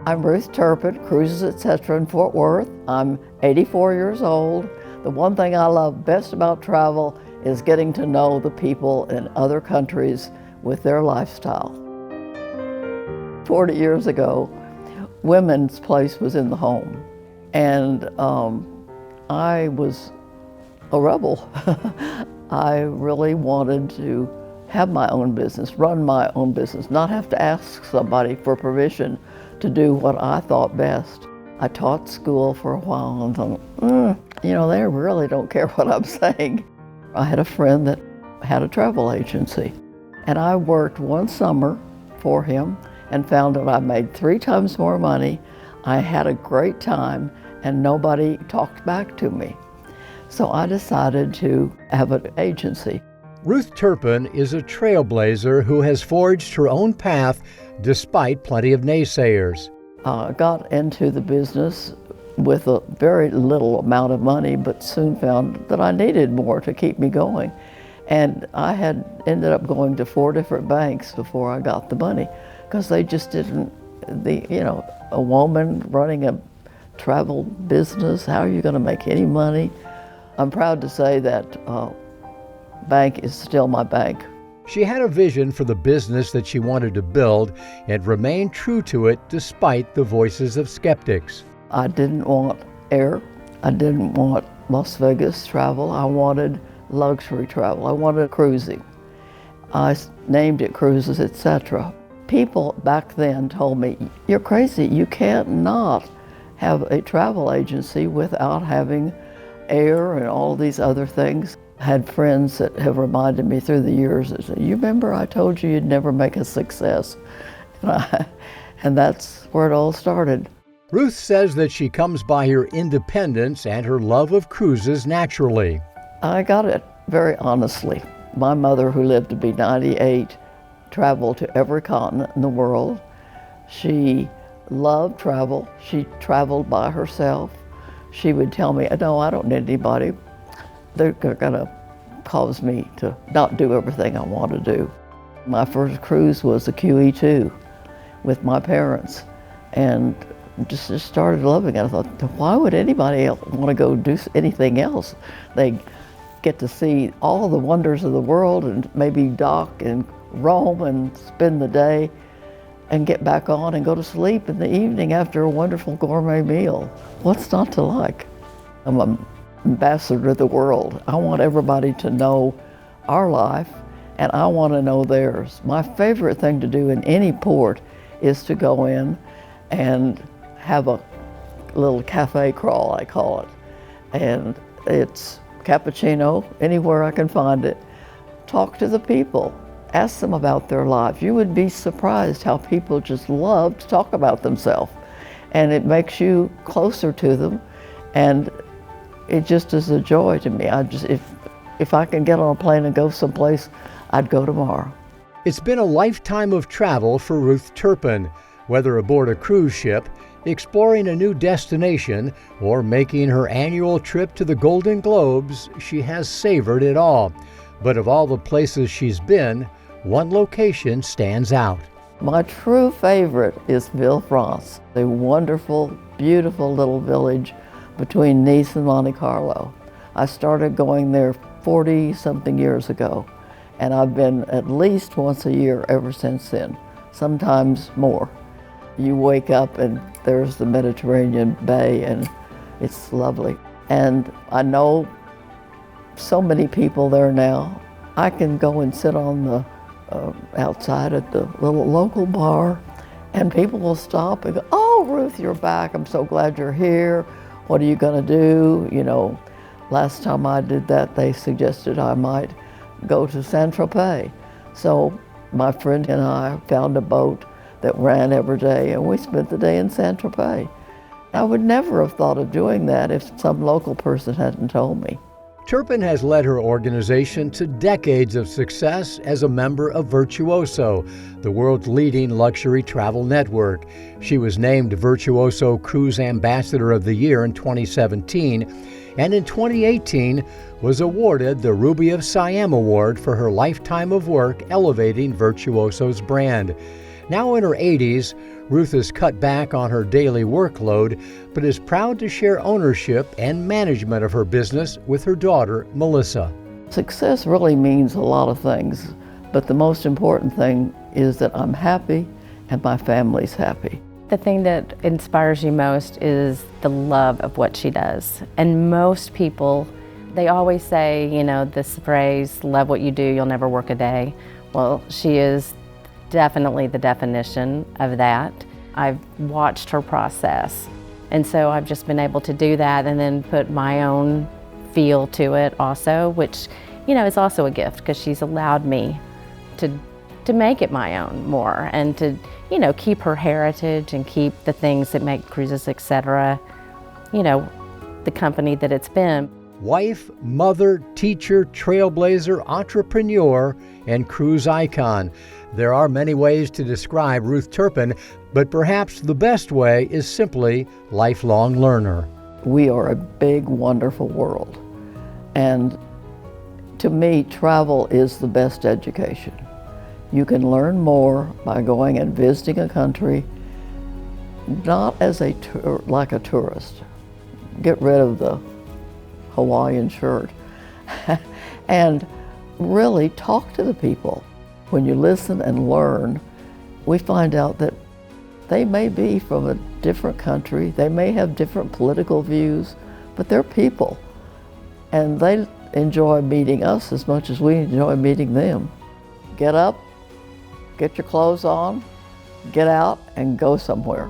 I'm Ruth Turpin, Cruises Etc. in Fort Worth. I'm 84 years old. The one thing I love best about travel is getting to know the people in other countries with their lifestyle. 40 years ago, women's place was in the home, and I was a rebel. I really wanted to have my own business, run my own business, not have to ask somebody for permission to do what I thought best. I taught school for a while and thought, they really don't care what I'm saying. I had a friend that had a travel agency, and I worked one summer for him and found that I made 3 times more money. I had a great time, and nobody talked back to me. So I decided to have an agency. Ruth Turpin is a trailblazer who has forged her own path despite plenty of naysayers. I got into the business with a very little amount of money, but soon found that I needed more to keep me going. And I had ended up going to 4 different banks before I got the money, because they just didn't, a woman running a travel business, how are you going to make any money? I'm proud to say that bank is still my bank. She had a vision for the business that she wanted to build and remained true to it despite the voices of skeptics. I didn't want air. I didn't want Las Vegas travel. I wanted luxury travel. I wanted cruising. I named it Cruises Etc. People back then told me, "You're crazy. You can't not have a travel agency without having air and all these other things." I had friends that have reminded me through the years that said, "You remember I told you you'd never make a success?" And that's where it all started. Ruth says that she comes by her independence and her love of cruises naturally. I got it very honestly. My mother, who lived to be 98, traveled to every continent in the world. She loved travel. She traveled by herself. She would tell me, "No, I don't need anybody. They're gonna cause me to not do everything I want to do." My first cruise was the QE2 with my parents, and just started loving it. I thought, why would anybody else want to go do anything else? They get to see all the wonders of the world and maybe dock in Rome and spend the day and get back on and go to sleep in the evening after a wonderful gourmet meal. What's not to like? I'm an ambassador to the world. I want everybody to know our life, and I want to know theirs. My favorite thing to do in any port is to go in and have a little cafe crawl, I call it. And it's cappuccino, anywhere I can find it. Talk to the people. Ask them about their lives. You would be surprised how people just love to talk about themselves. And it makes you closer to them. And it just is a joy to me. If I can get on a plane and go someplace, I'd go tomorrow. It's been a lifetime of travel for Ruth Turpin, whether aboard a cruise ship, exploring a new destination, or making her annual trip to the Golden Globes. She has savored it all. But of all the places she's been, one location stands out. My true favorite is Villefranche, a wonderful, beautiful little village between Nice and Monte Carlo. I started going there 40-something years ago, and I've been at least once a year ever since then, sometimes more. You wake up and there's the Mediterranean Bay, and it's lovely. And I know so many people there now. I can go and sit on the outside at the little local bar, and people will stop and go, "Oh, Ruth, you're back. I'm so glad you're here. What are you going to do?" Last time I did that, they suggested I might go to Saint-Tropez. So my friend and I found a boat that ran every day, and we spent the day in Saint-Tropez. I would never have thought of doing that if some local person hadn't told me. Turpin has led her organization to decades of success as a member of Virtuoso, the world's leading luxury travel network. She was named Virtuoso Cruise Ambassador of the Year in 2017, and in 2018 was awarded the Ruby of Siam Award for her lifetime of work elevating Virtuoso's brand. Now in her 80s, Ruth has cut back on her daily workload, but is proud to share ownership and management of her business with her daughter, Melissa. Success really means a lot of things, but the most important thing is that I'm happy and my family's happy. The thing that inspires you most is the love of what she does. And most people, they always say, you know, this phrase, love what you do, you'll never work a day. Well, she is definitely the definition of that. I've watched her process. And so I've just been able to do that and then put my own feel to it also, which, you know, is also a gift because she's allowed me to make it my own more and to, you know, keep her heritage and keep the things that make cruises, etc., you know, the company that it's been. Wife, mother, teacher, trailblazer, entrepreneur, and cruise icon. There are many ways to describe Ruth Turpin, but perhaps the best way is simply lifelong learner. We are a big, wonderful world. And to me, travel is the best education. You can learn more by going and visiting a country, not as like a tourist. Get rid of the Hawaiian shirt and really talk to the people. When you listen and learn, we find out that they may be from a different country, they may have different political views, but they're people. And they enjoy meeting us as much as we enjoy meeting them. Get up, get your clothes on, get out and go somewhere.